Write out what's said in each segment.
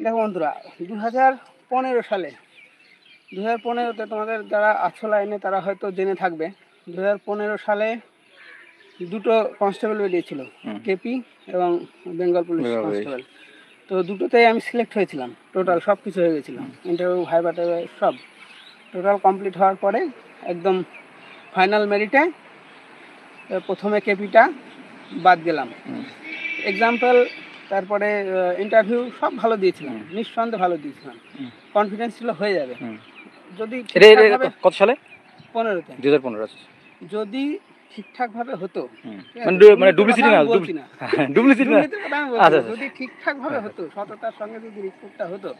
দেখো বন্ধুরা, 2015 সালে 2015-তে তোমাদের যারা আছো লাইনে তারা হয়তো জেনে থাকবে, 2015 সালে দুটো কনস্টেবল বেরিয়েছিল, কেপি এবং বেঙ্গল পুলিশ কনস্টেবল। তো দুটোতেই আমি সিলেক্ট হয়েছিলাম, টোটাল সব কিছু হয়ে গেছিলাম, ইন্টারভিউ ভাইভা সব টোটাল কমপ্লিট হওয়ার পরে একদম ফাইনাল মেরিটে প্রথমে কেপিটা বাদ গেলাম। এক্সাম্পল, তারপরে ইন্টারভিউ সব ভালো দিয়েছিলাম, নিঃসন্দেহে ভালো দিয়েছিলাম, কনফিডেন্স ছিল হয়ে যাবে। যদি কত সালে? 15-তে, 2015। যদি ঠিকঠাকভাবে হতো, মানে ডুপ্লিসিটি না, ডুপ্লিসিটি না, যদি ঠিকঠাক ভাবে হতো, সততার সঙ্গে যদি রিপোর্টটা হতো,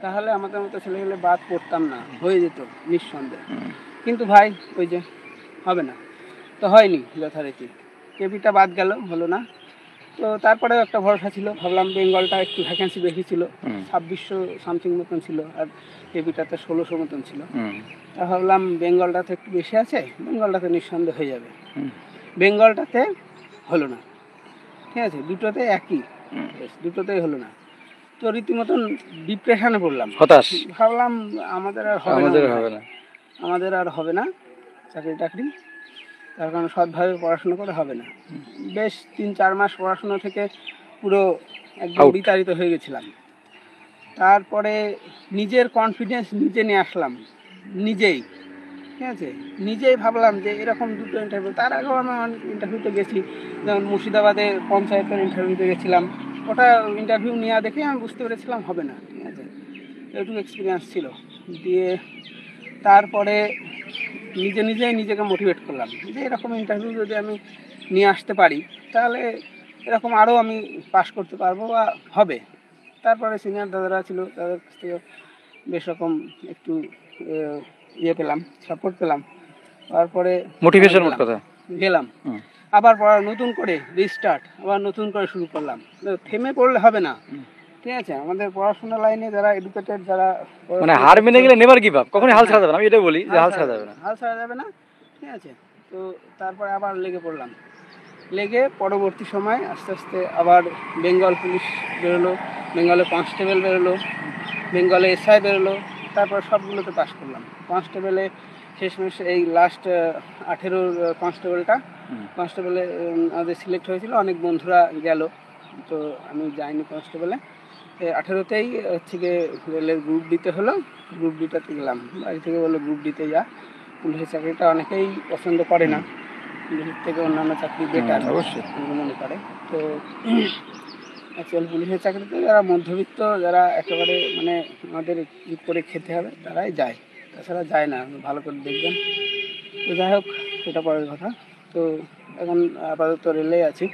তাহলে আমাদের মতো ছেলেগুলো বাদ পড়তাম না, হয়ে যেত নিঃসন্দেহে। কিন্তু ভাই ওই যে হবে না, তো হয়নি যথারীতি, কেপিটা বাদ গেল, হলো না। তো তারপরে একটা ভরসা ছিল, ভাবলাম বেঙ্গলটা একটু ভ্যাকেন্সি বেশি ছিল, 2600 সামথিং মতন ছিল, আর কেপিটাতে 1600 মতন ছিল। তা ভাবলাম বেঙ্গলটাতে একটু বেশি আছে, বেঙ্গলটাতে নিঃসন্দেহ হয়ে যাবে। বেঙ্গলটাতে হলো না, ঠিক আছে, দুটোতে একই, দুটোতেই হলো না। তো রীতিমতন ডিপ্রেশনে পড়লাম, হতাশ, ভাবলাম আমাদের আর হবে না চাকরি টাকরি, তার কারণ সৎভাবে পড়াশোনা করে হবে না। বেশ 3-4 মাস পড়াশোনা থেকে পুরো একদম বিতাড়িত হয়ে গেছিলাম। তারপরে নিজের কনফিডেন্স নিজে নিয়ে আসলাম, নিজেই, ঠিক আছে, নিজেই ভাবলাম যে এরকম দুটো ইন্টারভিউ, তার আগেও আমি ইন্টারভিউতে গেছি, যেমন মুর্শিদাবাদে পঞ্চায়েতের ইন্টারভিউতে গেছিলাম, ওটা ইন্টারভিউ নেওয়া দেখে আমি বুঝতে পেরেছিলাম হবে না, ঠিক আছে, এটুকু এক্সপিরিয়েন্স ছিল। দিয়ে তারপরে নিজেই নিজেকে মোটিভেট করলাম যে এরকম ইন্টারভিউ যদি আমি নিয়ে আসতে পারি তাহলে এরকম আরও আমি পাস করতে পারবো বা হবে। তারপরে সিনিয়র দাদারা ছিল, তাদের কাছ থেকে বেশ রকম একটু ইয়ে পেলাম, সাপোর্ট পেলাম, তারপরে মোটিভেশন গেলাম, আবার পড়া নতুন করে রিস্টার্ট, আবার নতুন করে শুরু করলাম। থেমে পড়লে হবে না, ঠিক আছে, আমাদের পড়াশোনা লাইনে যারা এডুকেটেড, যারা মানে হার মেনে গেলে নেভার গিভ আপ, কখনোই হাল ছাড়া যাবে না, আমি এটাই বলি যে হাল ছাড়া যাবে না, ঠিক আছে। তো তারপরে আবার লেগে পড়লাম, লেগে পরবর্তী সময় আস্তে আস্তে আবার বেঙ্গল পুলিশ বেরোলো, বেঙ্গলে কনস্টেবল বেরোলো, বেঙ্গলে এসআই বেরোলো, তারপর সবগুলোতে পাস করলাম। কনস্টেবলে শেষমেশ এই লাস্ট 18 কনস্টেবলে আমাদের সিলেক্ট হয়েছিল, অনেক বন্ধুরা গেল, তো আমি যাইনি কনস্টেবলে। 18তেই হচ্ছে গিয়ে রেলের গ্রুপ ডিতে হলো, গ্রুপ ডিটাতে গেলাম, বাড়ি থেকে বললো গ্রুপ ডিতে যা, পুলিশের চাকরিটা অনেকেই পছন্দ করে না, পুলিশের থেকে অন্যান্য চাকরি বেটার অবশ্যই মনে করে। তো অ্যাকচুয়ালি পুলিশের চাকরিতে যারা মধ্যবিত্ত, যারা একেবারে মানে আমাদের ই করে খেতে হবে, তারাই যায়, তাছাড়া যায় না, ভালো করে দেখবেন। তো যাই হোক, সেটা পরের কথা। তো এখন আপাতত রেলে আছি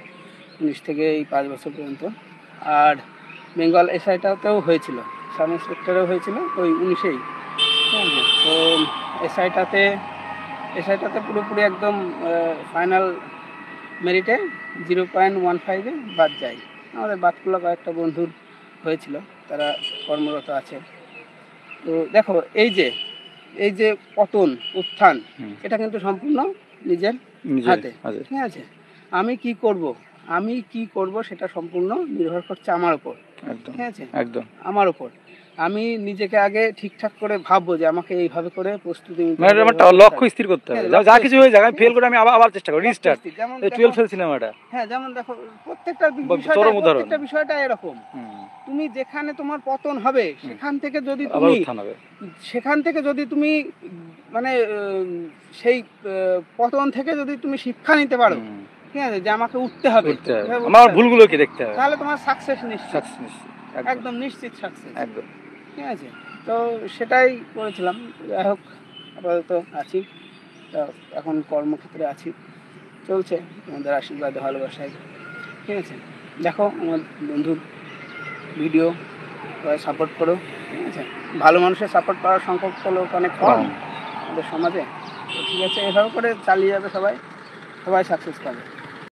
19 থেকে এই 5 বছর পর্যন্ত। আর বেঙ্গল এসআইটাতেও হয়েছিল, সাব ইন্সপেক্টরেও হয়েছিল ওই 19-এই, হ্যাঁ। তো এসআইটাতে পুরোপুরি একদম ফাইনাল মেরিটে 0.15-এ বাদ যায়। আমাদের বাদগুলো কয়েকটা বন্ধুর হয়েছিল, তারা কর্মরত আছে। তো দেখো, এই যে পতন উত্থান, এটা কিন্তু সম্পূর্ণ নিজের হাতে, ঠিক আছে। আমি কি করব সেটা সম্পূর্ণ নির্ভর করছে আমার উপর, ঠিক আছে, একদম আমার উপর। আমি নিজেকে আগে ঠিকঠাক করে ভাববো যে আমাকে এইভাবে করে প্রস্তুতি নিতে হবে, মানে আমার লক্ষ্য স্থির করতে হবে, যা কিছু হয়ে যায় আমি ফেল করে আমি আবার চেষ্টা করি, রিস্টার্ট। যেমন 12 ফেল সিনেমাটা, হ্যাঁ, যেমন দেখো প্রত্যেকটা বিষয়টা এরকম, তুমি যেখানে তোমার পতন হবে সেখান থেকে যদি তুমি মানে সেই পতন থেকে যদি তুমি শিক্ষা নিতে পারো, ঠিক আছে, যে আমাকে উঠতে হবে, আমার ভুলগুলোকে দেখতে হবে, তাহলে তোমার সাকসেস নিশ্চিত, একদম নিশ্চিত সাকসেস, একদম, ঠিক আছে। তো সেটাই করেছিলাম। যাই হোক, আপাতত আছি, এখন কর্মক্ষেত্রে আছি, চলছে তোমাদের আশীর্বাদে ভালোবাসায়, ঠিক আছে। দেখো আমার বন্ধুর ভিডিও সাপোর্ট করো, ঠিক আছে, ভালো মানুষের সাপোর্ট করার সংখ্যক লোক অনেক কম আমাদের সমাজে। তো ঠিক আছে, এভাবে করে চালিয়ে যাবে, সবাই সাকসেস পাবে।